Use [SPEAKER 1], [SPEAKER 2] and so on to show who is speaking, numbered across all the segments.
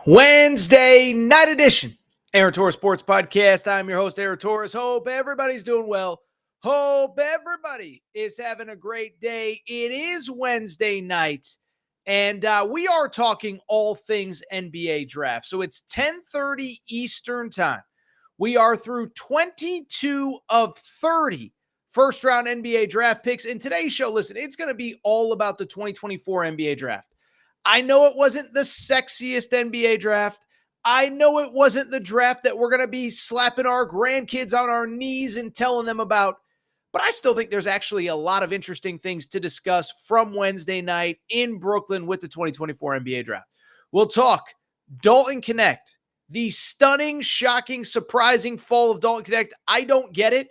[SPEAKER 1] Wednesday night edition, Aaron Torres Sports Podcast. I'm your host, Aaron Torres. Hope everybody's doing well. Hope everybody is having a great day. It is Wednesday night, and we are talking all things NBA draft. So it's 10:30 Eastern time. We are through 22 of 30 first-round NBA draft picks. In today's show, listen, it's going to be all about the 2024 NBA draft. I know it wasn't the sexiest NBA draft. I know it wasn't the draft that we're going to be slapping our grandkids on our knees and telling them about, but I still think there's actually a lot of interesting things to discuss from Wednesday night in Brooklyn with the 2024 NBA draft. We'll talk Dalton Knecht, the stunning, shocking, surprising fall of Dalton Knecht. I don't get it.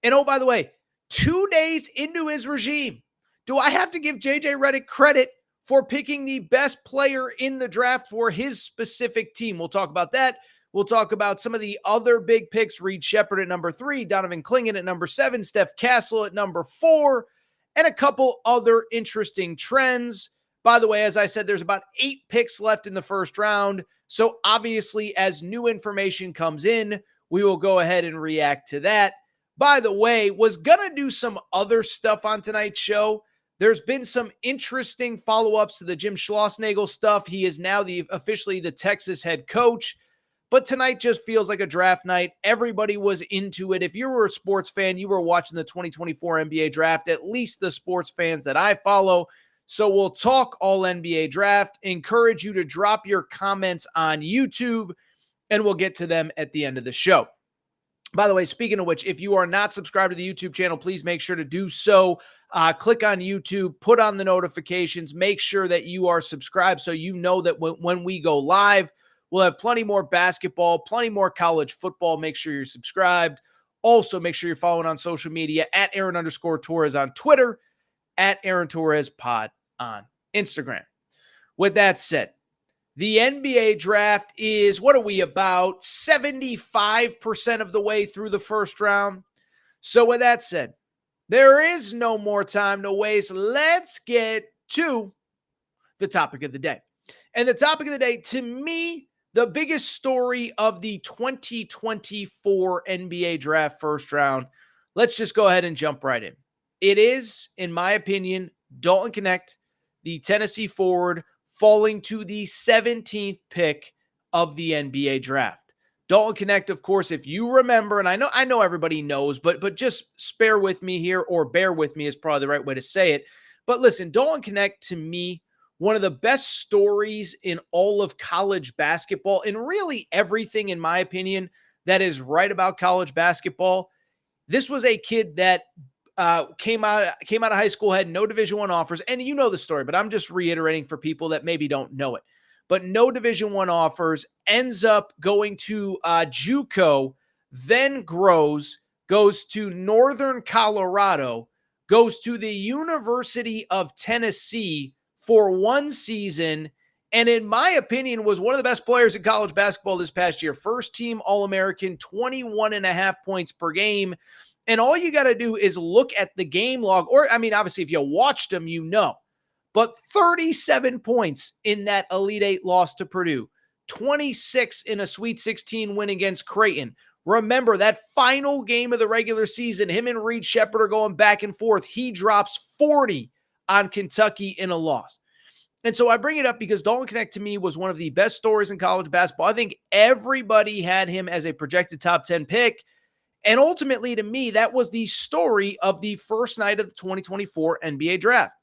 [SPEAKER 1] And oh, by the way, 2 days into his regime, do I have to give JJ Redick credit for picking the best player in the draft for his specific team? We'll talk about that. We'll talk about some of the other big picks. Reed Sheppard at number 3, Donovan Clingan at number 7, Stephon Castle at number 4, and a couple other interesting trends. By the way, as I said, there's about 8 picks left in the first round. So obviously, as new information comes in, we will go ahead and react to that. By the way, was going to do some other stuff on tonight's show. There's been some interesting follow-ups to the Jim Schlossnagle stuff. He is now officially the Texas head coach. But tonight just feels like a draft night. Everybody was into it. If you were a sports fan, you were watching the 2024 NBA draft, at least the sports fans that I follow. So we'll talk all NBA draft. Encourage you to drop your comments on YouTube, and we'll get to them at the end of the show. By the way, speaking of which, if you are not subscribed to the YouTube channel, please make sure to do so. Click on YouTube, put on the notifications, make sure that you are subscribed so you know that when we go live, we'll have plenty more basketball, plenty more college football. Make sure you're subscribed. Also, make sure you're following on social media at Aaron_Torres on Twitter, at Aaron Torres Pod on Instagram. With that said, the NBA draft is, what are we, about 75% of the way through the first round? So with that said, there is no more time to waste. Let's get to the topic of the day. And the topic of the day, to me, the biggest story of the 2024 NBA draft first round, let's just go ahead and jump right in. It is, in my opinion, Dalton Knecht, the Tennessee forward, falling to the 17th pick of the NBA draft. Dalton Knecht, of course, if you remember, and I know everybody knows, but just spare with me here, or bear with me is probably the right way to say it. But listen, Dalton Knecht, to me, one of the best stories in all of college basketball, and really everything, in my opinion, that is right about college basketball. This was a kid that came out of high school, had no Division I offers, and you know the story, but I'm just reiterating for people that maybe don't know it. But no Division I offers, ends up going to JUCO, then goes to Northern Colorado, goes to the University of Tennessee for 1 season, and in my opinion, was one of the best players in college basketball this past year. First team All-American, 21.5 points per game. And all you got to do is look at the game log, or, I mean, obviously, if you watched them, you know. But 37 points in that Elite Eight loss to Purdue, 26 in a Sweet 16 win against Creighton. Remember, that final game of the regular season, him and Reed Sheppard are going back and forth. He drops 40 on Kentucky in a loss. And so I bring it up because Dalton Knecht, to me, was one of the best stories in college basketball. I think everybody had him as a projected top 10 pick. And ultimately, to me, that was the story of the first night of the 2024 NBA draft.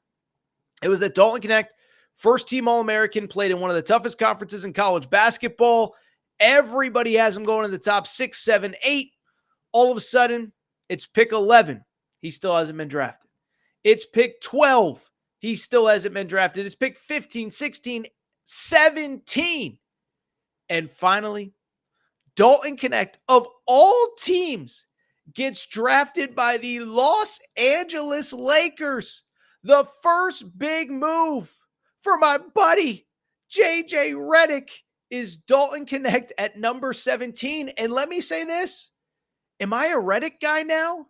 [SPEAKER 1] It was that Dalton Knecht, first team All-American, played in one of the toughest conferences in college basketball. Everybody has him going in the top 6, 7, 8. All of a sudden, it's pick 11. He still hasn't been drafted. It's pick 12. He still hasn't been drafted. It's pick 15, 16, 17. And finally, Dalton Knecht, of all teams, gets drafted by the Los Angeles Lakers. The first big move for my buddy, JJ Redick, is Dalton Knecht at number 17. And let me say this. Am I a Redick guy now?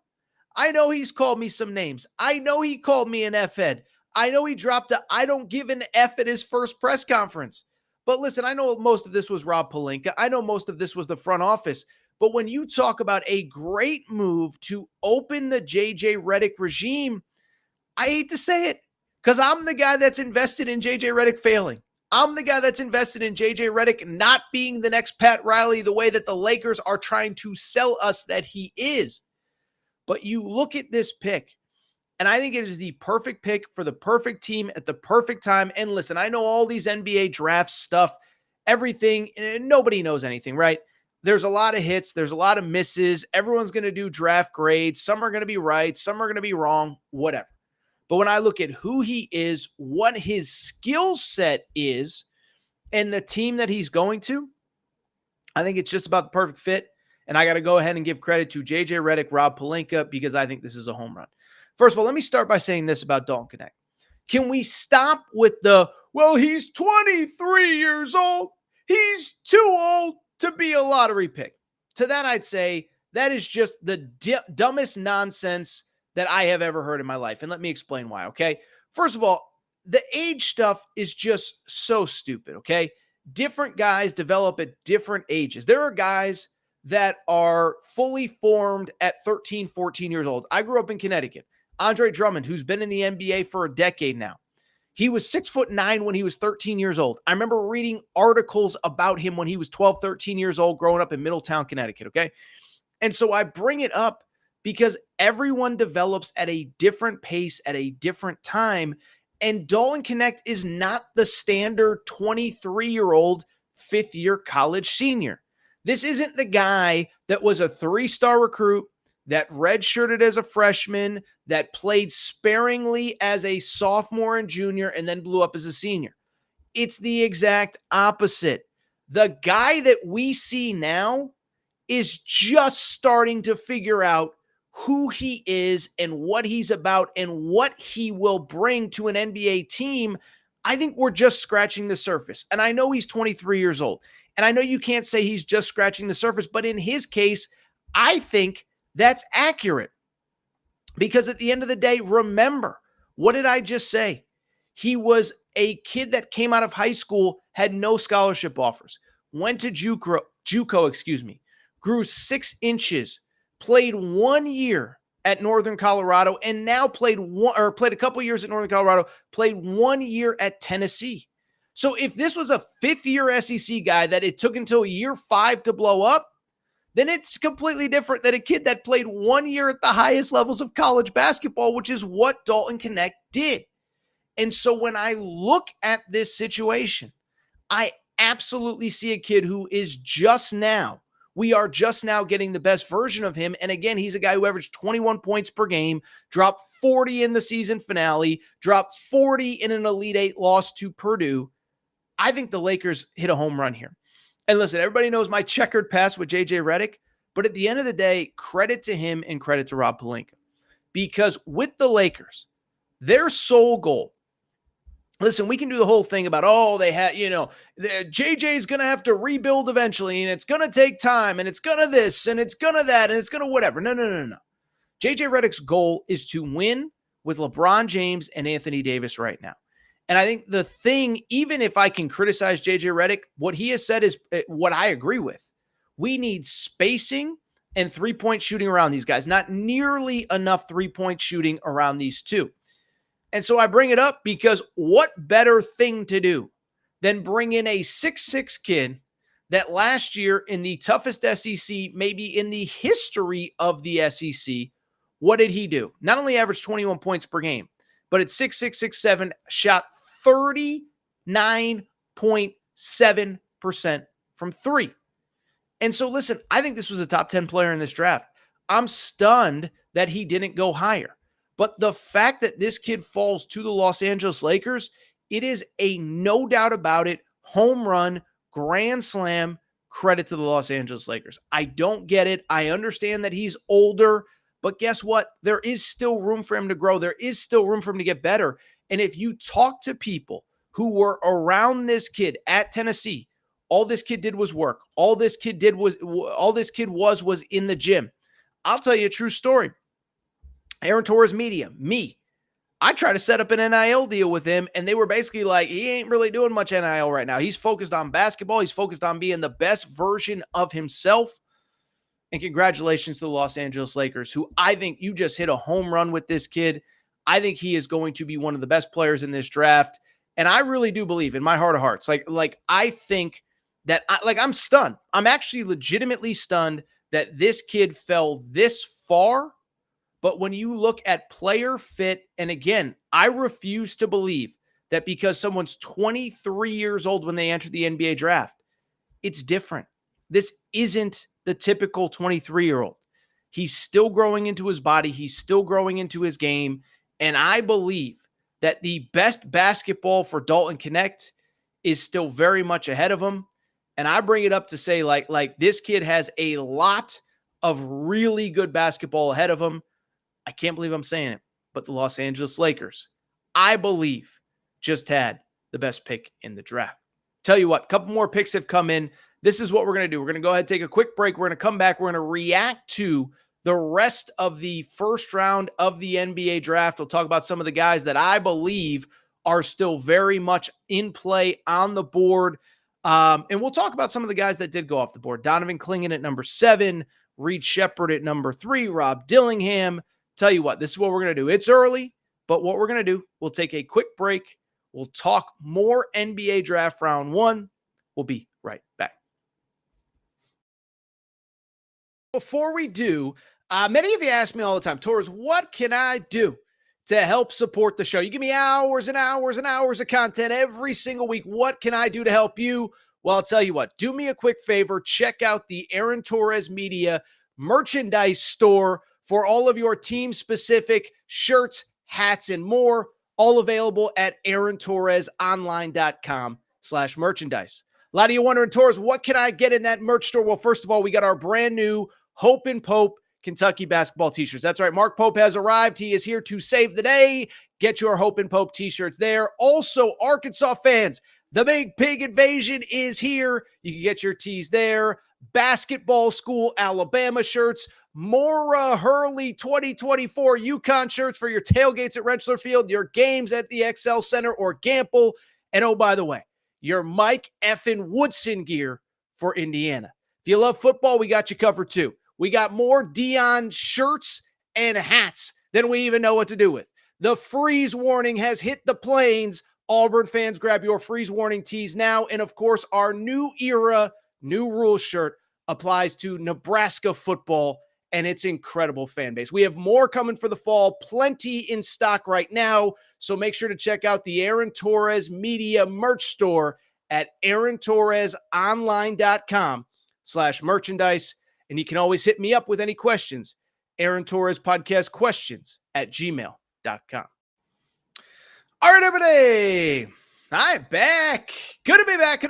[SPEAKER 1] I know he's called me some names. I know he called me an F-head. I know he dropped a I don't give an F at his first press conference. But listen, I know most of this was Rob Pelinka. I know most of this was the front office. But when you talk about a great move to open the JJ Redick regime, I hate to say it because I'm the guy that's invested in JJ Redick failing. I'm the guy that's invested in JJ Redick not being the next Pat Riley the way that the Lakers are trying to sell us that he is. But you look at this pick, and I think it is the perfect pick for the perfect team at the perfect time. And listen, I know all these NBA draft stuff, everything, and nobody knows anything, right? There's a lot of hits. There's a lot of misses. Everyone's going to do draft grades. Some are going to be right. Some are going to be wrong, whatever. But when I look at who he is, what his skill set is, and the team that he's going to, I think it's just about the perfect fit. And I got to go ahead and give credit to JJ Redick, Rob Pelinka, because I think this is a home run. First of all, let me start by saying this about Dalton Knecht. Can we stop with well, he's 23 years old. He's too old to be a lottery pick. To that, I'd say that is just the dumbest nonsense that I have ever heard in my life. And let me explain why, okay? First of all, the age stuff is just so stupid, okay? Different guys develop at different ages. There are guys that are fully formed at 13, 14 years old. I grew up in Connecticut. Andre Drummond, who's been in the NBA for a decade now. He was 6'9" when he was 13 years old. I remember reading articles about him when he was 12, 13 years old, growing up in Middletown, Connecticut, okay? And so I bring it up because everyone develops at a different pace at a different time. And Dalton Knecht is not the standard 23-year-old fifth-year college senior. This isn't the guy that was a 3-star recruit, that redshirted as a freshman, that played sparingly as a sophomore and junior, and then blew up as a senior. It's the exact opposite. The guy that we see now is just starting to figure out who he is and what he's about and what he will bring to an NBA team. I think we're just scratching the surface. And I know he's 23 years old. And I know you can't say he's just scratching the surface, but in his case, I think that's accurate. Because at the end of the day, remember, what did I just say? He was a kid that came out of high school, had no scholarship offers, went to JUCO, grew 6 inches, played 1 year at Northern Colorado, and now played a couple years at Northern Colorado, played 1 year at Tennessee. So if this was a 5th-year SEC guy that it took until year 5 to blow up, then it's completely different than a kid that played 1 year at the highest levels of college basketball, which is what Dalton Knecht did. And so when I look at this situation, I absolutely see a kid who is we are just now getting the best version of him. And again, he's a guy who averaged 21 points per game, dropped 40 in the season finale, dropped 40 in an Elite Eight loss to Purdue. I think the Lakers hit a home run here. And listen, everybody knows my checkered past with JJ Redick, but at the end of the day, credit to him and credit to Rob Pelinka. Because with the Lakers, their sole goal, listen, we can do the whole thing about, JJ's going to have to rebuild eventually, and it's going to take time, and it's going to this, and it's going to that, and it's going to whatever. No. JJ Redick's goal is to win with LeBron James and Anthony Davis right now. And I think the thing, even if I can criticize JJ Redick, what he has said is what I agree with. We need spacing and three-point shooting around these guys. Not nearly enough three-point shooting around these two. And so I bring it up because what better thing to do than bring in a 6'6" kid that last year in the toughest SEC, maybe in the history of the SEC, what did he do? Not only averaged 21 points per game, but at 6'6", 6'7", shot 39.7% from three. And so listen, I think this was a top 10 player in this draft. I'm stunned that he didn't go higher. But the fact that this kid falls to the Los Angeles Lakers, it is a no doubt about it, home run, grand slam, credit to the Los Angeles Lakers. I don't get it. I understand that he's older, but guess what? There is still room for him to grow. There is still room for him to get better. And if you talk to people who were around this kid at Tennessee, all this kid did was work. All this kid was in the gym. I'll tell you a true story. Aaron Torres Media, me. I tried to set up an NIL deal with him, and they were basically like, he ain't really doing much NIL right now. He's focused on basketball. He's focused on being the best version of himself. And congratulations to the Los Angeles Lakers, who I think you just hit a home run with this kid. I think he is going to be one of the best players in this draft. And I really do believe in my heart of hearts. I think that I'm stunned. I'm actually legitimately stunned that this kid fell this far. But when you look at player fit, and again, I refuse to believe that because someone's 23 years old when they enter the NBA draft, it's different. This isn't the typical 23-year-old. He's still growing into his body. He's still growing into his game. And I believe that the best basketball for Dalton Knecht is still very much ahead of him. And I bring it up to say, like this kid has a lot of really good basketball ahead of him. I can't believe I'm saying it, but the Los Angeles Lakers, I believe, just had the best pick in the draft. Tell you what, a couple more picks have come in. This is what we're going to do. We're going to go ahead and take a quick break. We're going to come back. We're going to react to the rest of the first round of the NBA draft. We'll talk about some of the guys that I believe are still very much in play on the board. And we'll talk about some of the guys that did go off the board. Donovan Clingan at number 7, Reed Sheppard at number 3, Rob Dillingham. Tell you what, this is what we're going to do. It's early, but what we're going to do, we'll take a quick break. We'll talk more NBA draft round 1. We'll be right back. Before we do, many of you ask me all the time, Torres, what can I do to help support the show? You give me hours and hours and hours of content every single week. What can I do to help you? Well, I'll tell you what, do me a quick favor. Check out the Aaron Torres Media merchandise store for all of your team-specific shirts, hats, and more, all available at aarontorresonline.com/merchandise. A lot of you wondering, Torres, what can I get in that merch store? Well, first of all, we got our brand new Hope and Pope Kentucky basketball t-shirts. That's right. Mark Pope has arrived. He is here to save the day. Get your Hope and Pope t-shirts there. Also, Arkansas fans, the Big Pig Invasion is here. You can get your tees there. Basketball School Alabama shirts. Mora Hurley 2024 UConn shirts for your tailgates at Rentschler Field, your games at the XL Center or Gamble. And oh, by the way, your Mike effing Woodson gear for Indiana. If you love football, we got you covered too. We got more Dion shirts and hats than we even know what to do with. The freeze warning has hit the plains. Auburn fans, grab your freeze warning tees now. And of course, our new era, new rules shirt applies to Nebraska football and its incredible fan base. We have more coming for the fall, plenty in stock right now. So make sure to check out the Aaron Torres Media merch store at aarontorresonline.com/merchandise. And you can always hit me up with any questions. Aaron Torres Podcast Questions at gmail.com. All right, everybody. I'm back. Good to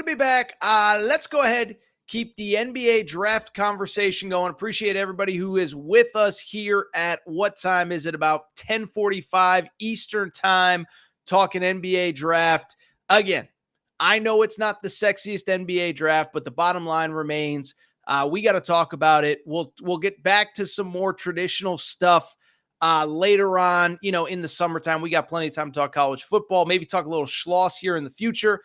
[SPEAKER 1] be back. Let's go ahead. Keep the NBA draft conversation going. Appreciate everybody who is with us here at what time is it? About 10:45 Eastern time, talking NBA draft. Again, I know it's not the sexiest NBA draft, but the bottom line remains we got to talk about it. We'll get back to some more traditional stuff later on, in the summertime. We got plenty of time to talk college football, maybe talk a little Schloss here in the future.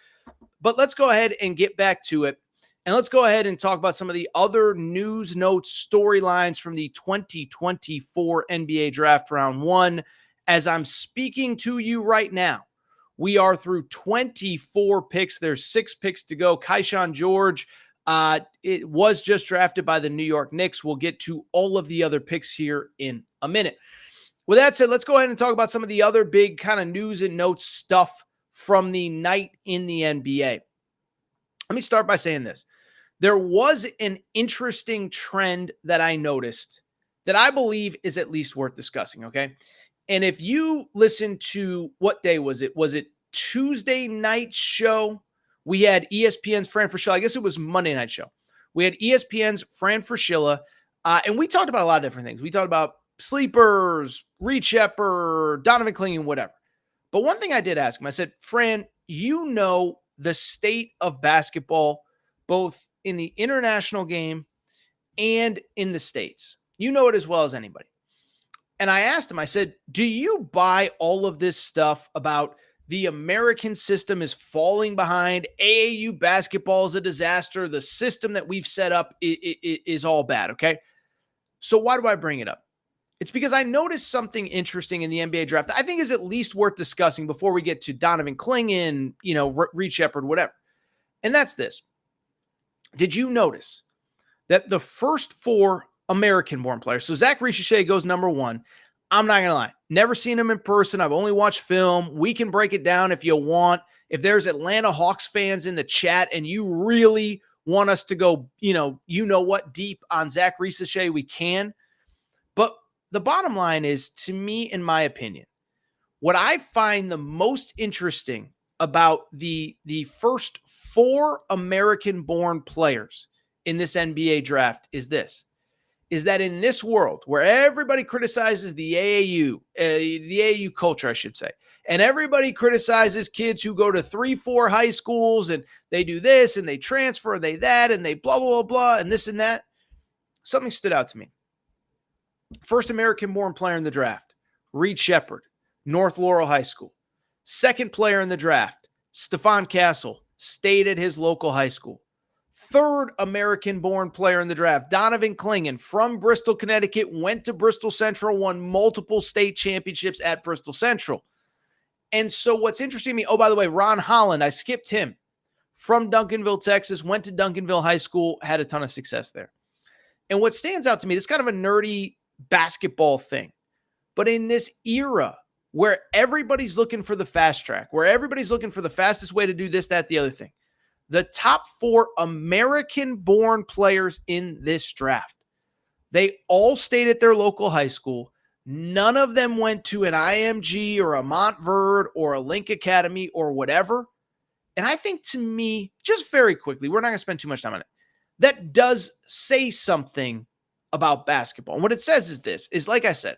[SPEAKER 1] But let's go ahead and get back to it. And let's go ahead and talk about some of the other news notes, storylines from the 2024 NBA Draft Round 1. As I'm speaking to you right now, we are through 24 picks. There's 6 picks to go. Keyshawn George, it was just drafted by the New York Knicks. We'll get to all of the other picks here in a minute. With that said, let's go ahead and talk about some of the other big kind of news and notes stuff from the night in the NBA. Let me start by saying this. There was an interesting trend that I noticed that I believe is at least worth discussing, okay? And if you listen to, what day was it? Was it Tuesday night show? We had ESPN's Fran Fraschilla. I guess it was Monday night show. We had ESPN's Fran Fraschilla, and we talked about a lot of different things. We talked about sleepers, Reed Sheppard, Donovan Clingan, whatever. But one thing I did ask him, I said, Fran, you know the state of basketball, both in the international game and in the States. You know it as well as anybody. And I asked him, I said, do you buy all of this stuff about the American system is falling behind, AAU basketball is a disaster, the system that we've set up is all bad, okay? So why do I bring it up? It's because I noticed something interesting in the NBA draft that I think is at least worth discussing before we get to Donovan Clingan, Reed Sheppard, whatever. And that's this. Did you notice that the first 4 American-born players, so Zach Ricochet goes number 1. I'm not going to lie. Never seen him in person. I've only watched film. We can break it down if you want. If there's Atlanta Hawks fans in the chat and you really want us to go, what deep on Zach Ricochet, we can. But the bottom line is, to me, in my opinion, what I find the most interesting about the first 4 American-born players in this NBA draft is this. Is that in this world where everybody criticizes the AAU culture, I should say, and everybody criticizes kids who go to 3-4 high schools and they do this and they transfer, they that, and they blah, blah, blah, blah, and this and that, something stood out to me. First American-born player in the draft, Reed Sheppard, North Laurel High School. Second player in the draft, Stephon Castle, stayed at his local high school. Third American-born player in the draft, Donovan Clingan, from Bristol, Connecticut, went to Bristol Central, won multiple state championships at Bristol Central. And so what's interesting to me, oh, by the way, Ron Holland, I skipped him, from Duncanville, Texas, went to Duncanville High School, had a ton of success there. And what stands out to me, this is kind of a nerdy basketball thing, but in this era where everybody's looking for the fast track, where everybody's looking for the fastest way to do this, that, the other thing, the top 4 American-born players in this draft, they all stayed at their local high school. None of them went to an IMG or a Montverde or a Link Academy or whatever. And I think, to me, just very quickly, we're not going to spend too much time on it, that does say something about basketball. And what it says is this, is like I said,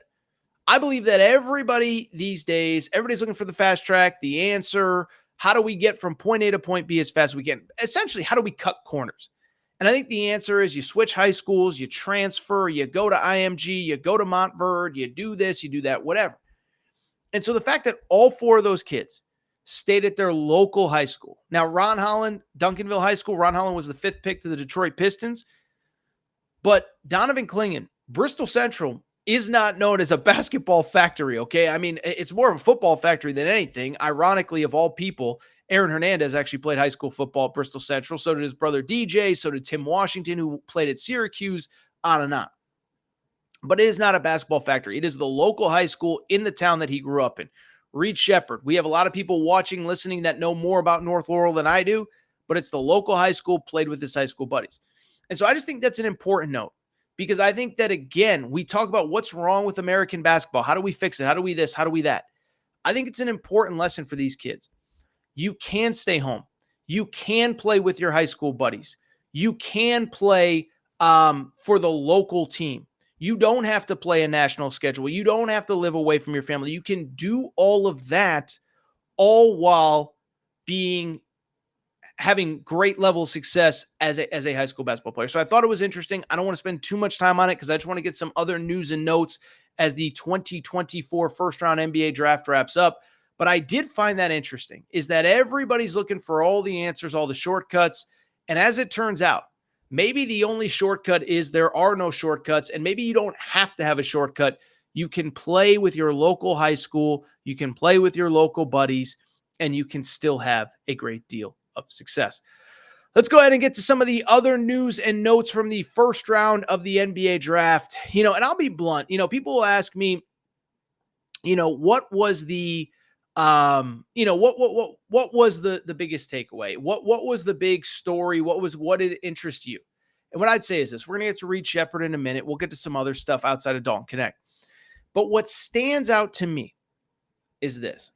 [SPEAKER 1] I believe that everybody these days, everybody's looking for the fast track, the answer. How do we get from point A to point B as fast as we can? Essentially, how do we cut corners? And I think the answer is you switch high schools, you transfer, you go to IMG, you go to Montverde, you do this, you do that, whatever. And so the fact that all 4 of those kids stayed at their local high school. Now, Ron Holland, Duncanville High School, Ron Holland was the 5th pick to the Detroit Pistons. But Donovan Clingan, Bristol Central, is not known as a basketball factory, okay? I mean, it's more of a football factory than anything. Ironically, of all people, Aaron Hernandez actually played high school football at Bristol Central. So did his brother DJ. So did Tim Washington, who played at Syracuse, on and on. But it is not a basketball factory. It is the local high school in the town that he grew up in. Reed Sheppard. We have a lot of people watching, listening that know more about North Laurel than I do, but it's the local high school, played with his high school buddies. And so I just think that's an important note. Because I think that, again, we talk about what's wrong with American basketball. How do we fix it? How do we this? How do we that? I think it's an important lesson for these kids. You can stay home. You can play with your high school buddies. You can play for the local team. You don't have to play a national schedule. You don't have to live away from your family. You can do all of that all while having great level of success as a high school basketball player. So I thought it was interesting. I don't want to spend too much time on it because I just want to get some other news and notes as the 2024 first round NBA draft wraps up. But I did find that interesting, is that everybody's looking for all the answers, all the shortcuts. And as it turns out, maybe the only shortcut is there are no shortcuts, and maybe you don't have to have a shortcut. You can play with your local high school, you can play with your local buddies, and you can still have a great deal of success. Let's go ahead and get to some of the other news and notes from the first round of the NBA draft. And I'll be blunt. People will ask me, what was the what was the biggest takeaway? What was the big story? What did interest you? And what I'd say is this: we're gonna get to Reed Sheppard in a minute. We'll get to some other stuff outside of Dalton Knecht. But what stands out to me is this: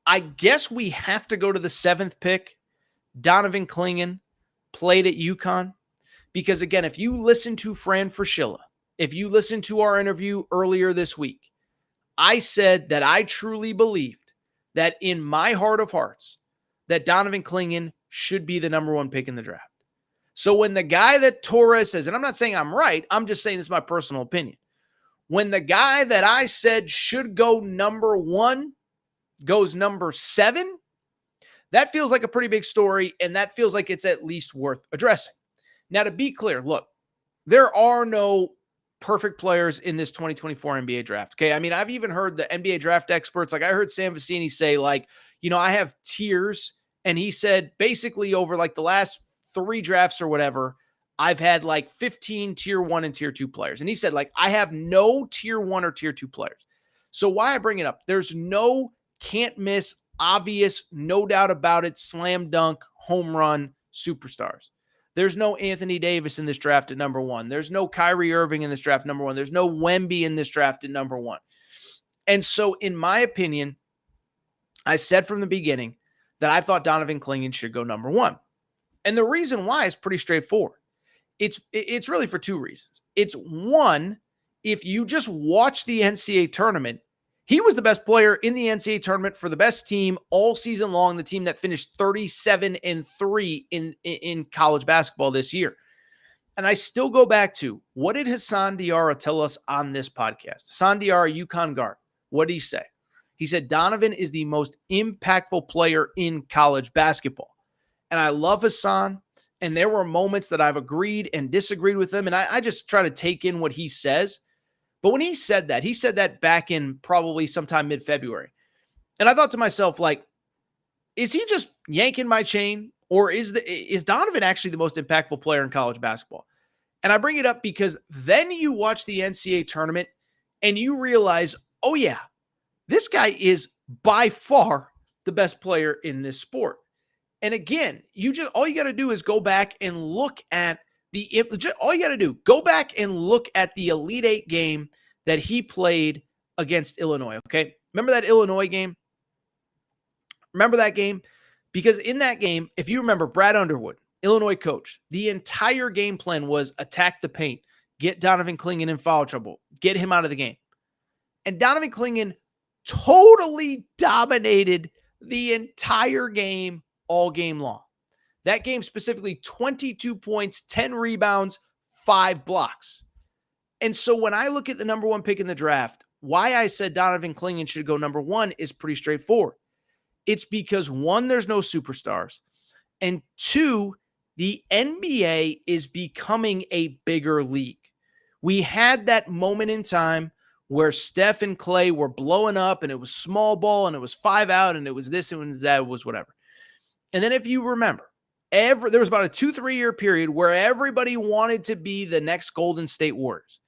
[SPEAKER 1] I guess we have to go to the 7th pick. Donovan Clingan played at UConn, because again, if you listen to Fran Fraschilla, if you listen to our interview earlier this week, I said that I truly believed that in my heart of hearts that Donovan Clingan should be the number 1 pick in the draft. So when the guy that Torres says, and I'm not saying I'm right, I'm just saying this is my personal opinion. when the guy that I said should go number 1 goes number 7, that feels like a pretty big story, and that feels like it's at least worth addressing. Now, to be clear, look, there are no perfect players in this 2024 NBA draft. Okay. I mean, I've even heard the NBA draft experts, like I heard Sam Vecini say, like, I have tiers. And he said basically over like the last 3 drafts or whatever, I've had like 15 tier 1 and tier 2 players. And he said, like, I have no tier 1 or tier 2 players. So why I bring it up, there's no can't miss, obvious, no doubt about it, slam dunk, home run superstars. There's no Anthony Davis in this draft at number 1. There's no Kyrie Irving in this draft number 1. There's no Wemby in this draft at number 1. And so, in my opinion, I said from the beginning that I thought Donovan Clingan should go number 1. And the reason why is pretty straightforward. It's really for 2 reasons. It's one, if you just watch the NCAA tournament, he was the best player in the NCAA tournament for the best team all season long, the team that finished 37-3 in college basketball this year. And I still go back to, what did Hassan Diarra tell us on this podcast? Hassan Diarra, UConn guard. What did he say? He said Donovan is the most impactful player in college basketball. And I love Hassan, and there were moments that I've agreed and disagreed with him, and I just try to take in what he says. But when he said that back in probably sometime mid-February. And I thought to myself, like, is he just yanking my chain? Or is Donovan actually the most impactful player in college basketball? And I bring it up because then you watch the NCAA tournament and you realize, oh yeah, this guy is by far the best player in this sport. And again, all you got to do is go back and look at go back and look at the Elite Eight game that he played against Illinois, okay? Remember that Illinois game? Remember that game? Because in that game, if you remember, Brad Underwood, Illinois coach, the entire game plan was attack the paint, get Donovan Clingan in foul trouble, get him out of the game. And Donovan Clingan totally dominated the entire game all game long. That game specifically, 22 points, 10 rebounds, 5 blocks. And so when I look at the number 1 pick in the draft, why I said Donovan Clingan should go number 1 is pretty straightforward. It's because 1, there's no superstars. And 2, the NBA is becoming a bigger league. We had that moment in time where Steph and Clay were blowing up and it was small ball and it was 5 out and it was this and it was that, it was whatever. And then if you remember, there was about a 2-3 year period where everybody wanted to be the next Golden State Warriors.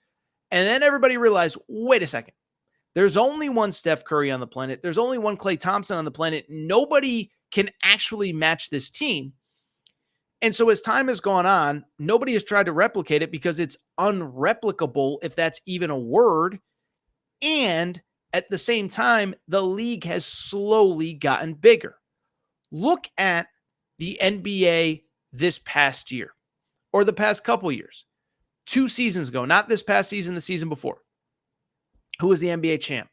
[SPEAKER 1] And then everybody realized, wait a second, there's only one Steph Curry on the planet. There's only one Klay Thompson on the planet. Nobody can actually match this team. And so as time has gone on, nobody has tried to replicate it because it's unreplicable, if that's even a word. And at the same time, the league has slowly gotten bigger. Look at the NBA this past year, or the past couple years, 2 seasons ago, not this past season, the season before. Who was the NBA champ?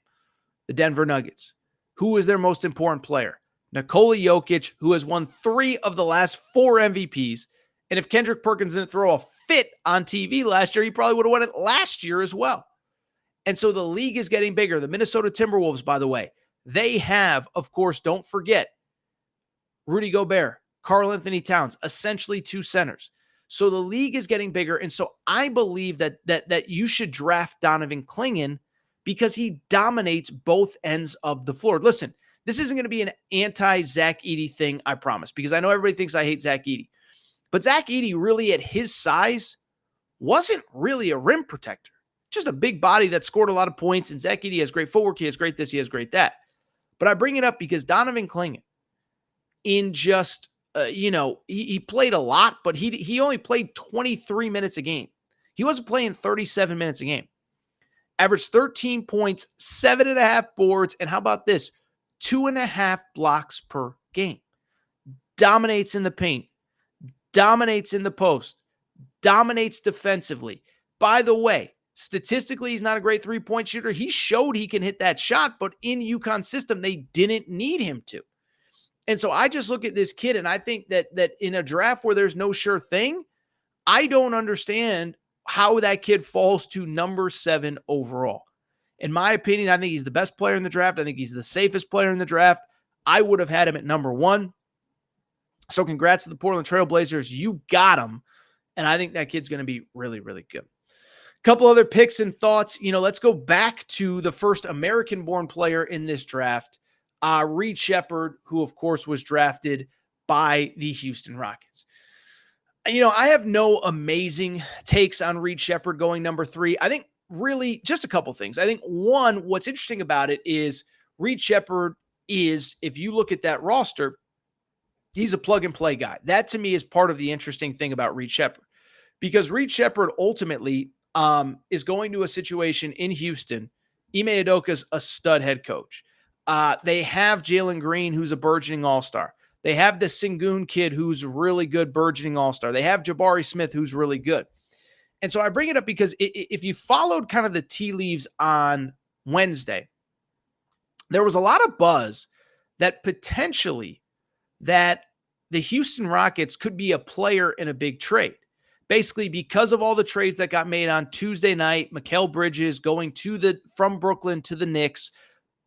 [SPEAKER 1] The Denver Nuggets. Who was their most important player? Nikola Jokic, who has won 3 of the last 4 MVPs. And if Kendrick Perkins didn't throw a fit on TV last year, he probably would have won it last year as well. And so the league is getting bigger. The Minnesota Timberwolves, by the way, they have, of course, don't forget, Rudy Gobert, Karl Anthony Towns, essentially 2 centers. So the league is getting bigger. And so I believe that you should draft Donovan Clingan because he dominates both ends of the floor. Listen, this isn't going to be an anti-Zach Edey thing, I promise, because I know everybody thinks I hate Zach Edey. But Zach Edey really at his size wasn't really a rim protector. Just a big body that scored a lot of points. And Zach Edey has great footwork. He has great this. He has great that. But I bring it up because Donovan Clingan, in just, he played a lot, but he only played 23 minutes a game. He wasn't playing 37 minutes a game. Averaged 13 points, 7.5 boards, and how about this? 2.5 blocks per game. Dominates in the paint. Dominates in the post. Dominates defensively. By the way, statistically, he's not a great three-point shooter. He showed he can hit that shot, but in UConn's system, they didn't need him to. And so I just look at this kid, and I think that in a draft where there's no sure thing, I don't understand how that kid falls to number 7 overall. In my opinion, I think he's the best player in the draft. I think he's the safest player in the draft. I would have had him at number 1. So congrats to the Portland Trail Blazers. You got him. And I think that kid's going to be really, really good. Couple other picks and thoughts. Let's go back to the first American-born player in this draft, Reed Sheppard, who, of course, was drafted by the Houston Rockets. I have no amazing takes on Reed Sheppard going number 3. I think really just a couple things. I think, one, what's interesting about it is Reed Sheppard is, if you look at that roster, he's a plug-and-play guy. That, to me, is part of the interesting thing about Reed Sheppard. Because Reed Sheppard ultimately is going to a situation in Houston. Ime Udoka's a stud head coach. They have Jalen Green, who's a burgeoning all-star. They have the Sengun kid, who's really good, burgeoning all-star. They have Jabari Smith, who's really good. And so I bring it up because if you followed kind of the tea leaves on Wednesday, there was a lot of buzz that potentially that the Houston Rockets could be a player in a big trade. Basically, because of all the trades that got made on Tuesday night, Mikal Bridges going from Brooklyn to the Knicks.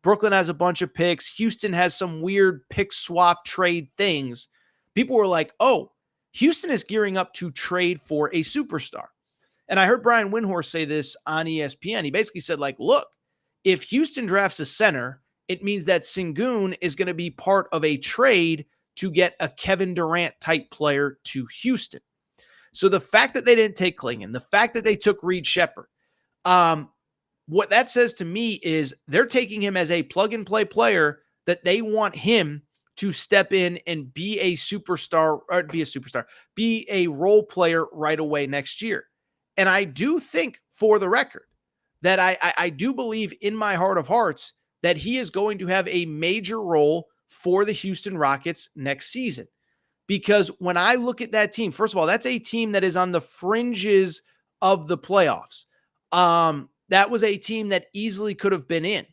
[SPEAKER 1] Brooklyn has a bunch of picks. Houston has some weird pick swap trade things. People were like, oh, Houston is gearing up to trade for a superstar. And I heard Brian Windhorst say this on ESPN. He basically said, look, if Houston drafts a center, it means that Sengun is going to be part of a trade to get a Kevin Durant type player to Houston. So the fact that they didn't take Klingan, the fact that they took Reed Sheppard, what that says to me is they're taking him as a plug-and-play player that they want him to step in and be a role player right away next year. And I do think, for the record, that I do believe in my heart of hearts that he is going to have a major role for the Houston Rockets next season. Because when I look at that team, first of all, that's a team that is on the fringes of the playoffs. That was a team that easily could have been in.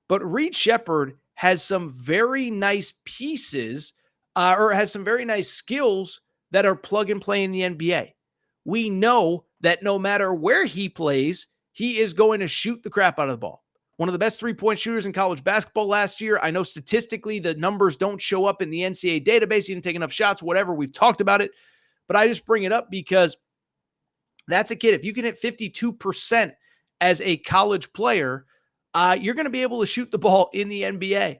[SPEAKER 1] But Reed Sheppard has some very nice pieces or has some very nice skills that are plug and play in the NBA. We know that no matter where he plays, he is going to shoot the crap out of the ball. One of the best three-point shooters in college basketball last year. I know statistically the numbers don't show up in the NCAA database. He didn't take enough shots, whatever. We've talked about it. But I just bring it up because that's a kid. If you can hit 52% as a college player, you're going to be able to shoot the ball in the NBA.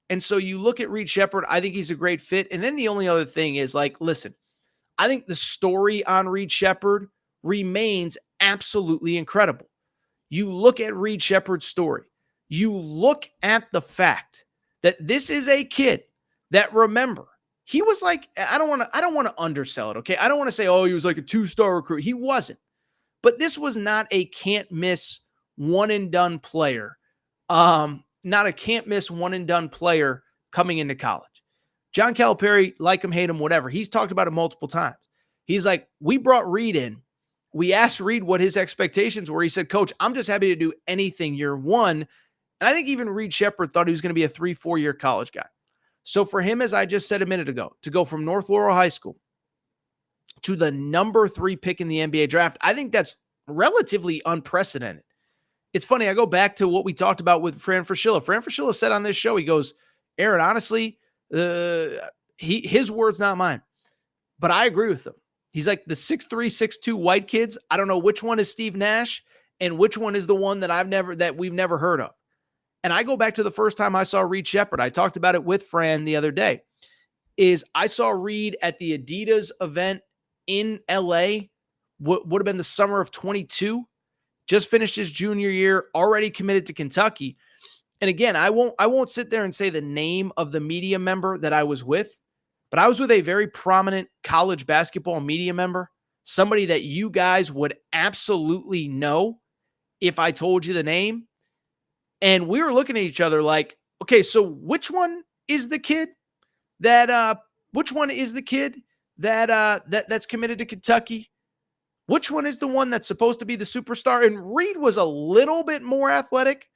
[SPEAKER 1] And so you look at Reed Sheppard, I think he's a great fit. And then the only other thing is, listen, I think the story on Reed Sheppard remains absolutely incredible. You look at Reed Sheppard's story. You look at the fact that this is a kid that, remember, he was I don't want to undersell it, okay? I don't want to say, oh, he was like a 2-star recruit. He wasn't. But this was not a can't-miss one-and-done player. Not a can't-miss one-and-done player coming into college. John Calipari, like him, hate him, whatever. He's talked about it multiple times. He's like, we brought Reed in. We asked Reed what his expectations were. He said, Coach, I'm just happy to do anything year one. And I think even Reed Sheppard thought he was going to be a 3-4 year college guy. So for him, as I just said a minute ago, to go from North Laurel High School to the number 3 pick in the NBA draft, I think that's relatively unprecedented. It's funny. I go back to what we talked about with Fran Fraschilla. Fran Fraschilla said on this show, he goes, Aaron, honestly, his words, not mine. But I agree with him. He's like the 6'3", 6'2" white kids. I don't know which one is Steve Nash and which one is the one that we've never heard of. And I go back to the first time I saw Reed Sheppard. I talked about it with Fran the other day. Is I saw Reed at the Adidas event in LA. Would have been the summer of 22. Just finished his junior year, already committed to Kentucky. And again, I won't sit there and say the name of the media member that I was with. But I was with a very prominent college basketball media member, somebody that you guys would absolutely know if I told you the name. And we were looking at each other like, okay, so which one is the kid that's committed to Kentucky? Which one is the one that's supposed to be the superstar? And Reed was a little bit more athletic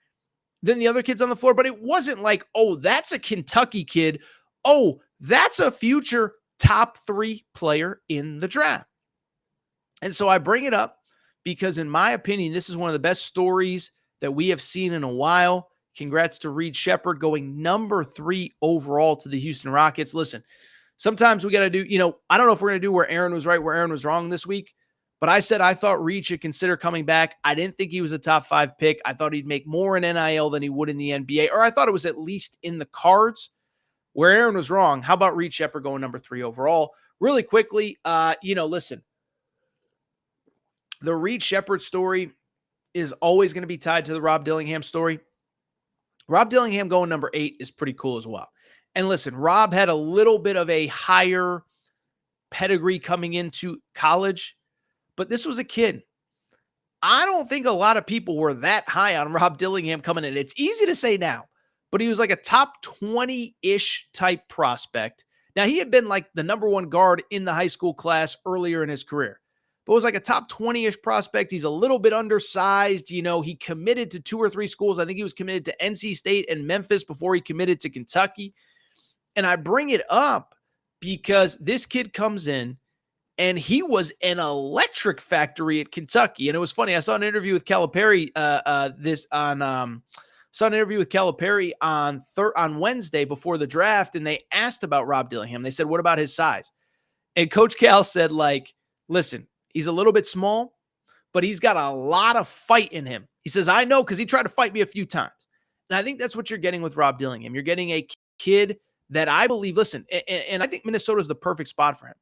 [SPEAKER 1] than the other kids on the floor, but it wasn't like, oh, that's a Kentucky kid. Oh, that's a future top 3 player in the draft. And so I bring it up because in my opinion, this is one of the best stories that we have seen in a while. Congrats to Reed Sheppard going number 3 overall to the Houston Rockets. Listen, sometimes we got to do, I don't know if we're going to do where Aaron was right, where Aaron was wrong this week, but I said I thought Reed should consider coming back. I didn't think he was a top 5 pick. I thought he'd make more in NIL than he would in the NBA, or I thought it was at least in the cards. Where Aaron was wrong, how about Reed Sheppard going number 3 overall? Really quickly, listen, the Reed Sheppard story is always going to be tied to the Rob Dillingham story. Rob Dillingham going number 8 is pretty cool as well. And listen, Rob had a little bit of a higher pedigree coming into college, but this was a kid. I don't think a lot of people were that high on Rob Dillingham coming in. It's easy to say now, but he was like a top 20-ish type prospect. Now, he had been like the number 1 guard in the high school class earlier in his career, but was like a top 20-ish prospect. He's a little bit undersized. He committed to 2 or 3 schools. I think he was committed to NC State and Memphis before he committed to Kentucky. And I bring it up because this kid comes in and he was an electric factory at Kentucky. And it was funny. I saw an interview with Calipari on Wednesday before the draft, and they asked about Rob Dillingham. They said, "What about his size?" And Coach Cal said, listen, he's a little bit small, but he's got a lot of fight in him. He says, "I know because he tried to fight me a few times." And I think that's what you're getting with Rob Dillingham. You're getting a kid that I believe, listen, and I think Minnesota is the perfect spot for him,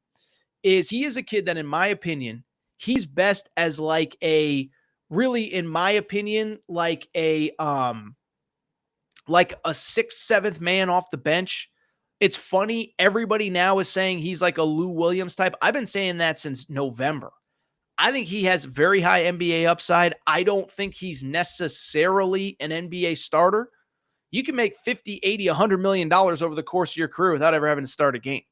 [SPEAKER 1] he is a kid that, in my opinion, he's best as like a 6th, 7th man off the bench. It's funny. Everybody now is saying he's like a Lou Williams type. I've been saying that since November. I think he has very high NBA upside. I don't think he's necessarily an NBA starter. You can make $50, $80, $100 million over the course of your career without ever having to start a game.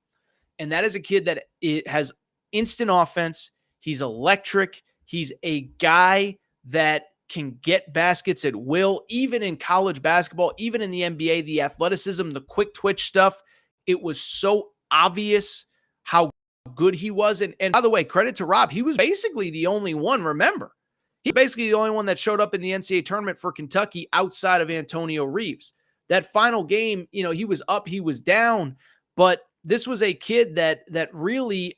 [SPEAKER 1] And that is a kid that has instant offense. He's electric. He's a guy that can get baskets at will, even in college basketball, even in the NBA, the athleticism, the quick twitch stuff. It was so obvious how good he was. And by the way, credit to Rob. He was basically the only one, remember. He's basically the only one that showed up in the NCAA tournament for Kentucky outside of Antonio Reeves. That final game, he was up, he was down, but this was a kid that really,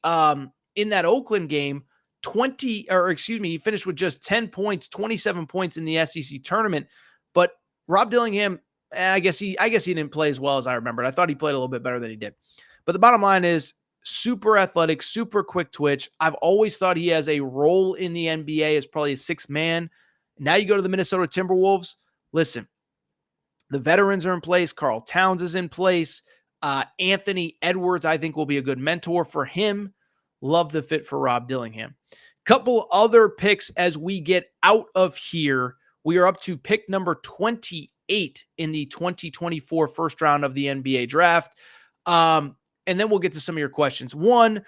[SPEAKER 1] in that Oakland game, he finished with just 10 points, 27 points in the SEC tournament. But Rob Dillingham, I guess he didn't play as well as I remembered. I thought he played a little bit better than he did. But the bottom line is, super athletic, super quick twitch. I've always thought he has a role in the NBA as probably a 6th man. Now you go to the Minnesota Timberwolves. Listen, the veterans are in place. Karl Towns is in place. Anthony Edwards, I think, will be a good mentor for him. Love the fit for Rob Dillingham. Couple other picks as we get out of here. We are up to pick number 28 in the 2024 first round of the NBA draft. And then we'll get to some of your questions. One,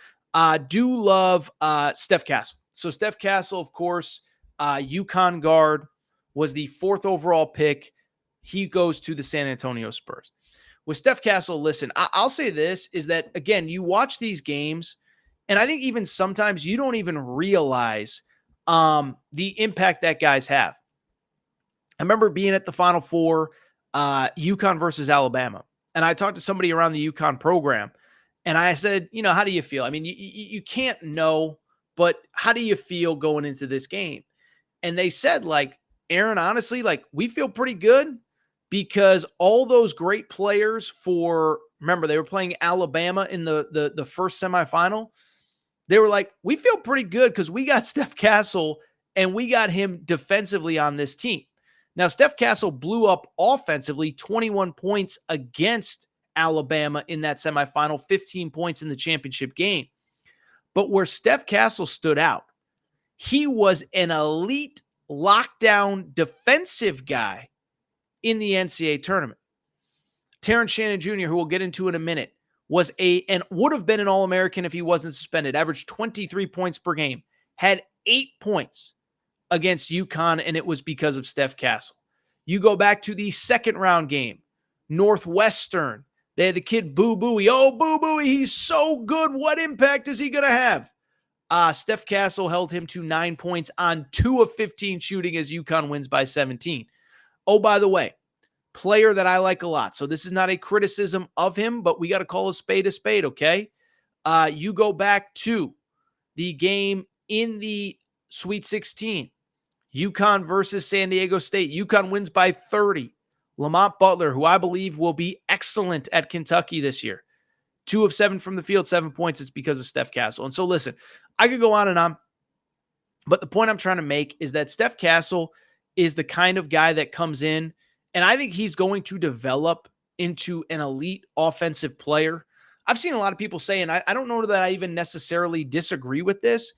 [SPEAKER 1] do love Steph Castle. So Steph Castle, of course, UConn guard, was the 4th overall pick. He goes to the San Antonio Spurs. With Steph Castle, listen, I'll say this, is that, again, you watch these games, and I think even sometimes you don't even realize the impact that guys have. I remember being at the Final Four, UConn versus Alabama, and I talked to somebody around the UConn program, and I said, how do you feel? I mean, you can't know, but how do you feel going into this game? And they said, Aaron, honestly, we feel pretty good because all those great players remember, they were playing Alabama in the first semifinal. They were like, we feel pretty good because we got Steph Castle and we got him defensively on this team. Now, Steph Castle blew up offensively, 21 points against Alabama in that semifinal, 15 points in the championship game. But where Steph Castle stood out, he was an elite lockdown defensive guy in the NCAA tournament. Terrence Shannon Jr., who we'll get into in a minute, and would have been an All-American if he wasn't suspended, averaged 23 points per game, had 8 points against UConn, and it was because of Steph Castle. You go back to the second round game, Northwestern. They had the kid Boo Buie. Oh, Boo Buie, he's so good. What impact is he going to have? Steph Castle held him to 9 points on 2 of 15 shooting as UConn wins by 17. Oh, by the way, player that I like a lot. So this is not a criticism of him, but we got to call a spade, okay? You go back to the game in the Sweet 16, UConn versus San Diego State. UConn wins by 30. Lamont Butler, who I believe will be excellent at Kentucky this year, 2 of 7 from the field, 7 points. It's because of Steph Castle. And so listen, I could go on and on, but the point I'm trying to make is that Steph Castle is the kind of guy that comes in, and I think he's going to develop into an elite offensive player. I've seen a lot of people say, and I don't know that I even necessarily disagree with this,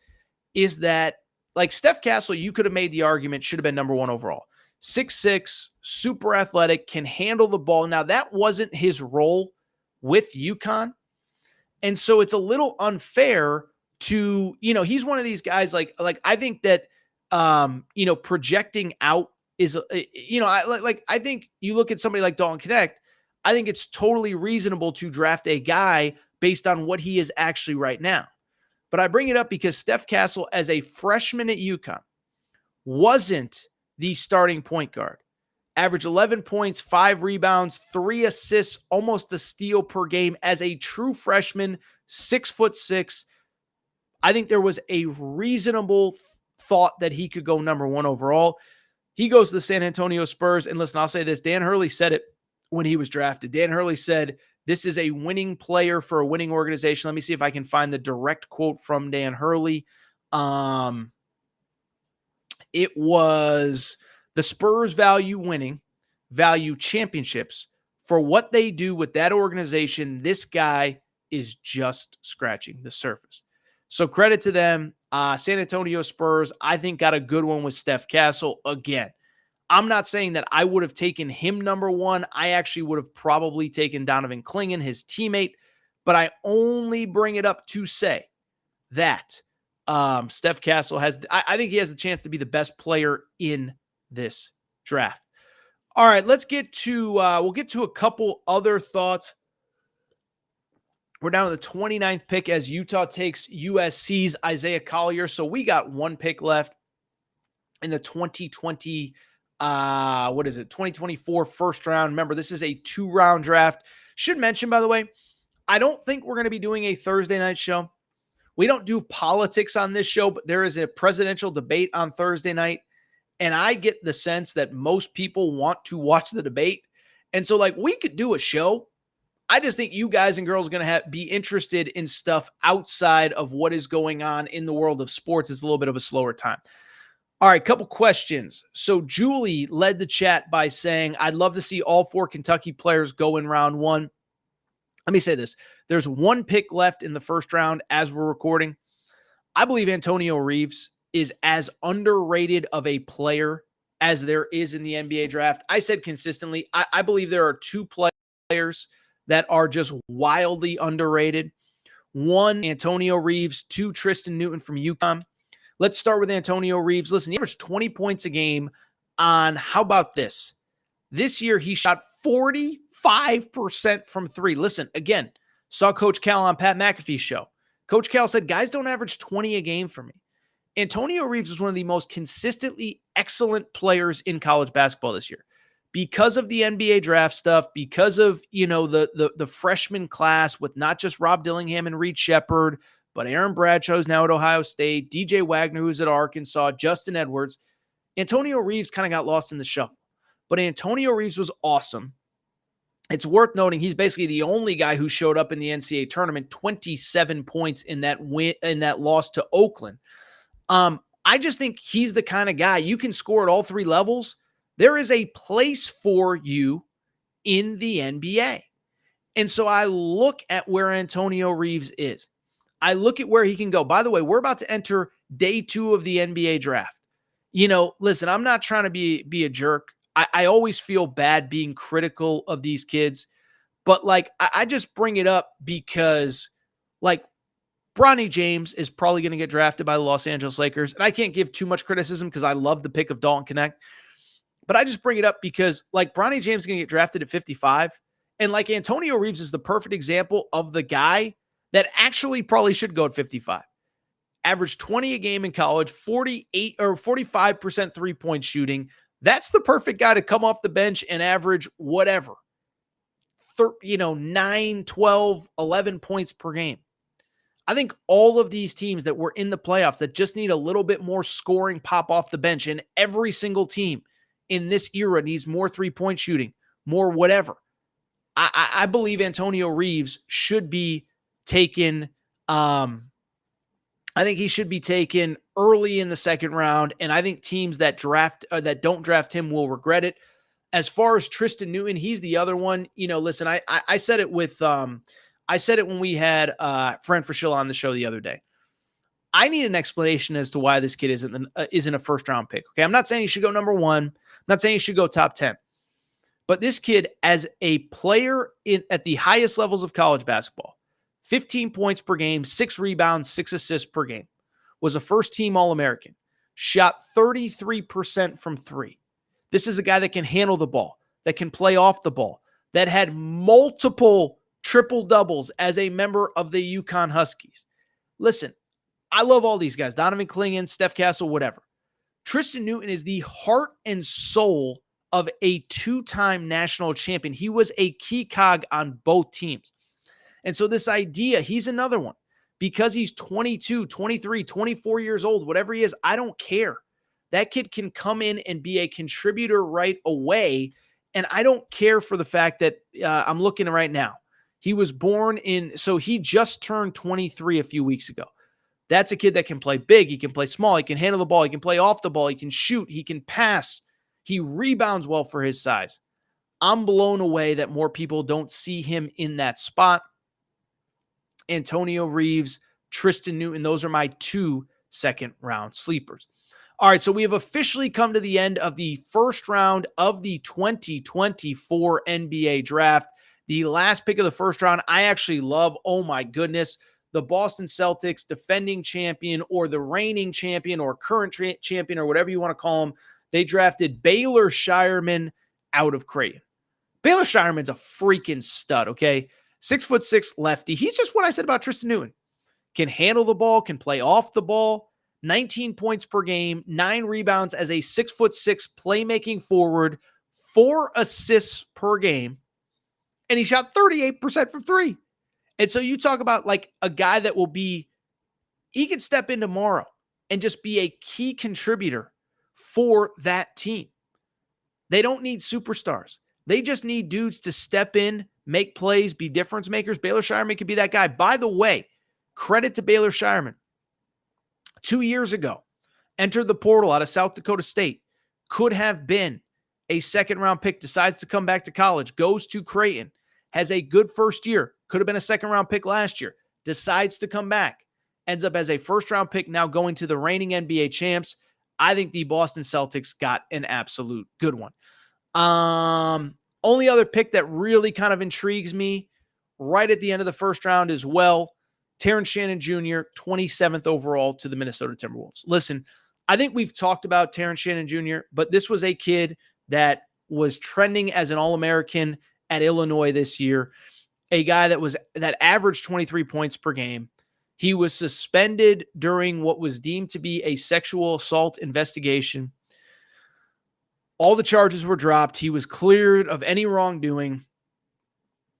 [SPEAKER 1] is that like Steph Castle, you could have made the argument, should have been number 1 overall. 6'6", super athletic, can handle the ball. Now, that wasn't his role with UConn. And so it's a little unfair to, he's one of these guys like I think that, projecting out is, I think you look at somebody like Dalton Knecht, I think it's totally reasonable to draft a guy based on what he is actually right now. But I bring it up because Steph Castle, as a freshman at UConn, wasn't the starting point guard. Averaged 11 points, 5 rebounds, 3 assists, almost a steal per game as a true freshman, 6'6". I think there was a reasonable thought that he could go number 1 overall. He goes to the San Antonio Spurs. And listen, I'll say this. Dan Hurley said it when he was drafted. Dan Hurley said, this is a winning player for a winning organization. Let me see if I can find the direct quote from Dan Hurley. It was, the Spurs value winning, value championships. For what they do with that organization, this guy is just scratching the surface. So credit to them. San Antonio Spurs, I think, got a good one with Steph Castle. Again, I'm not saying that I would have taken him number 1. I actually would have probably taken Donovan Clingan, his teammate. But I only bring it up to say that Steph Castle I think he has the chance to be the best player in this draft. All right, let's get to, we'll get to a couple other thoughts. We're down to the 29th pick as Utah takes USC's Isaiah Collier. So we got 1 pick left in the 2024 first round. Remember, this is a 2-round draft. Should mention, by the way, I don't think we're going to be doing a Thursday night show. We don't do politics on this show, but there is a presidential debate on Thursday night. And I get the sense that most people want to watch the debate. And so, we could do a show. I just think you guys and girls are going to be interested in stuff outside of what is going on in the world of sports. It's a little bit of a slower time. All right, couple questions. So Julie led the chat by saying, I'd love to see all 4 Kentucky players go in round 1. Let me say this. There's 1 pick left in the first round as we're recording. I believe Antonio Reeves is as underrated of a player as there is in the NBA draft. I said consistently, I believe there are 2 players that are just wildly underrated. 1, Antonio Reeves. 2, Tristan Newton from UConn. Let's start with Antonio Reeves. Listen, he averaged 20 points a game on, how about this? This year, he shot 45% from 3. Listen, again, saw Coach Cal on Pat McAfee's show. Coach Cal said, guys don't average 20 a game for me. Antonio Reeves was one of the most consistently excellent players in college basketball this year. Because of the NBA draft stuff, because of, the freshman class with not just Rob Dillingham and Reed Sheppard, but Aaron Bradshaw's now at Ohio State, DJ Wagner, who's at Arkansas, Justin Edwards. Antonio Reeves kind of got lost in the shuffle. But Antonio Reeves was awesome. It's worth noting he's basically the only guy who showed up in the NCAA tournament, 27 points in that loss to Oakland. I just think he's the kind of guy you can score at all 3 levels. There is a place for you in the NBA. And so I look at where Antonio Reeves is. I look at where he can go. By the way, we're about to enter day 2 of the NBA draft. Listen, I'm not trying to be a jerk. I always feel bad being critical of these kids. But, I just bring it up because, Bronny James is probably going to get drafted by the Los Angeles Lakers. And I can't give too much criticism because I love the pick of Dalton Knecht. But I just bring it up because, Bronny James is going to get drafted at 55. And, Antonio Reeves is the perfect example of the guy that actually probably should go at 55. averaged 20 a game in college, 48 or 45% three-point shooting. That's the perfect guy to come off the bench and average whatever, 9, 12, 11 points per game. I think all of these teams that were in the playoffs that just need a little bit more scoring pop off the bench, and every single team in this era needs more three-point shooting, more whatever. I believe Antonio Reeves should be taken. I think he should be taken early in the second round, and I think teams that don't draft him will regret it. As far as Tristan Newton, he's the other one. Listen, I said it I said it when we had Fran Fraschilla on the show the other day. I need an explanation as to why this kid isn't a first round pick. Okay, I'm not saying he should go number 1. I'm not saying he should go top 10. But this kid, as a player at the highest levels of college basketball, 15 points per game, 6 rebounds, 6 assists per game, was a first-team All-American, shot 33% from 3. This is a guy that can handle the ball, that can play off the ball, that had multiple triple-doubles as a member of the UConn Huskies. Listen, I love all these guys, Donovan Clingan, Stephon Castle, whatever. Tristan Newton is the heart and soul of a 2-time national champion. He was a key cog on both teams. And so this idea, he's another one. Because he's 22, 23, 24 years old, whatever he is, I don't care. That kid can come in and be a contributor right away. And I don't care for the fact that I'm looking right now. He was born so he just turned 23 a few weeks ago. That's a kid that can play big. He can play small. He can handle the ball. He can play off the ball. He can shoot. He can pass. He rebounds well for his size. I'm blown away that more people don't see him in that spot. Antonio Reeves, Tristan Newton, those are my 2 second-round sleepers. All right, so we have officially come to the end of the first round of the 2024 NBA draft. The last pick of the first round, I actually love. Oh, my goodness. The Boston Celtics, defending champion or the reigning champion or current champion or whatever you want to call them, they drafted Baylor Shireman out of Creighton. Baylor Shireman's a freaking stud, okay? 6'6" lefty. He's just what I said about Tristan Newton. Can handle the ball, can play off the ball, 19 points per game, 9 rebounds as a 6'6" playmaking forward, 4 assists per game, and he shot 38% from 3. And so you talk about like a guy that he could step in tomorrow and just be a key contributor for that team. They don't need superstars. They just need dudes to step in, make plays, be difference makers. Baylor Shireman could be that guy. By the way, credit to Baylor Shireman. 2 years ago, entered the portal out of South Dakota State, could have been a second-round pick, decides to come back to college, goes to Creighton, has a good first year, could have been a second-round pick last year, decides to come back, ends up as a first-round pick, now going to the reigning NBA champs. I think the Boston Celtics got an absolute good one. Only other pick that really kind of intrigues me right at the end of the first round as well, Terrence Shannon Jr., 27th overall to the Minnesota Timberwolves. Listen, I think we've talked about Terrence Shannon Jr., but this was a kid that was trending as an All-American at Illinois this year, a guy that averaged 23 points per game. He was suspended during what was deemed to be a sexual assault investigation. All the charges were dropped. He was cleared of any wrongdoing.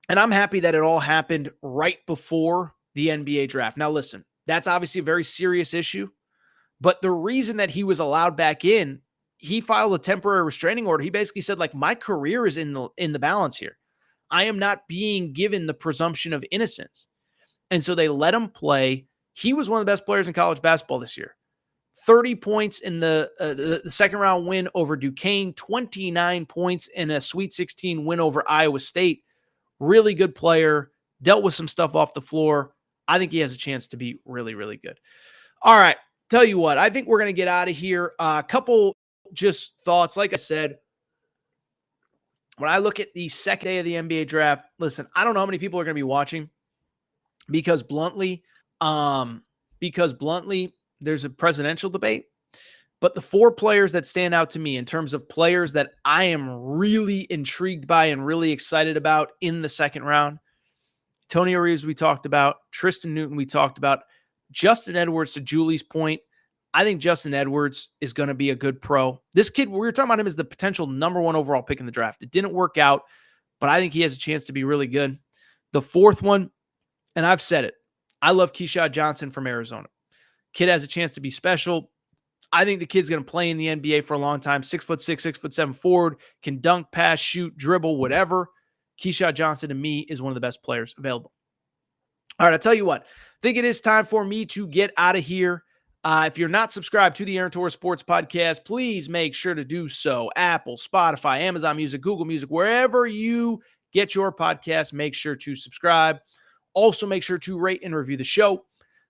[SPEAKER 1] And I'm happy that it all happened right before the NBA draft. Now, listen, that's obviously a very serious issue. But the reason that he was allowed back in, he filed a temporary restraining order. He basically said, like, my career is in the balance here. I am not being given the presumption of innocence. And so they let him play. He was one of the best players in college basketball this year. 30 points in the second round win over Duquesne, 29 points in a Sweet 16 win over Iowa State. Really good player, dealt with some stuff off the floor. I think he has a chance to be really, really good. All right, tell you what, I think we're going to get out of here. A couple just thoughts. Like I said, when I look at the second day of the NBA draft, listen, I don't know how many people are going to be watching because bluntly, there's a presidential debate. But the 4 players that stand out to me in terms of players that I am really intrigued by and really excited about in the second round, Antonio Reeves we talked about, Tristan Newton we talked about, Justin Edwards, to Julie's point, I think Justin Edwards is going to be a good pro. This kid, we were talking about him as the potential number 1 overall pick in the draft. It didn't work out, but I think he has a chance to be really good. The fourth one, and I've said it, I love Keyshawn Johnson from Arizona. Kid has a chance to be special. I think the kid's going to play in the NBA for a long time. 6'6", 6'7" forward, can dunk, pass, shoot, dribble, whatever. Keyshawn Johnson, to me, is one of the best players available. All right, I'll tell you what. I think it is time for me to get out of here. If you're not subscribed to the Aaron Torres Sports Podcast, please make sure to do so. Apple, Spotify, Amazon Music, Google Music, wherever you get your podcast, make sure to subscribe. Also, make sure to rate and review the show.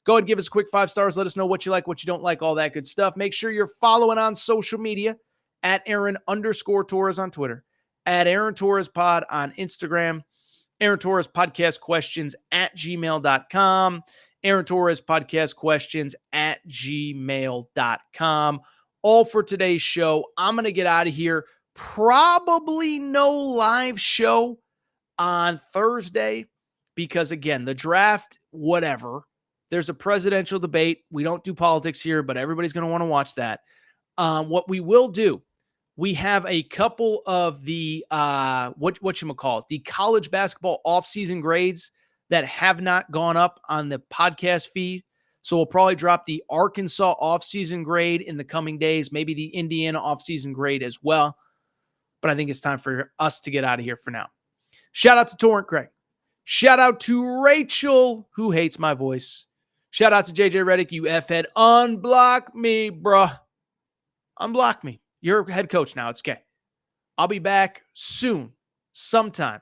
[SPEAKER 1] Go ahead and give us a quick 5 stars. Let us know what you like, what you don't like, all that good stuff. Make sure you're following on social media at Aaron_Torres on Twitter, at Aaron Torres Pod on Instagram, Aaron Torres Podcast Questions at gmail.com, Aaron Torres Podcast Questions at gmail.com. All for today's show. I'm going to get out of here. Probably no live show on Thursday because, again, the draft, whatever. There's a presidential debate. We don't do politics here, but everybody's going to want to watch that. What we will do, we have a couple of the, the college basketball offseason grades that have not gone up on the podcast feed. So we'll probably drop the Arkansas offseason grade in the coming days, maybe the Indiana offseason grade as well. But I think it's time for us to get out of here for now. Shout out to Torrent Craig. Shout out to Rachel, who hates my voice. Shout out to JJ Redick, you F-head. Unblock me, bruh. Unblock me. You're head coach now. It's okay. I'll be back soon, sometime.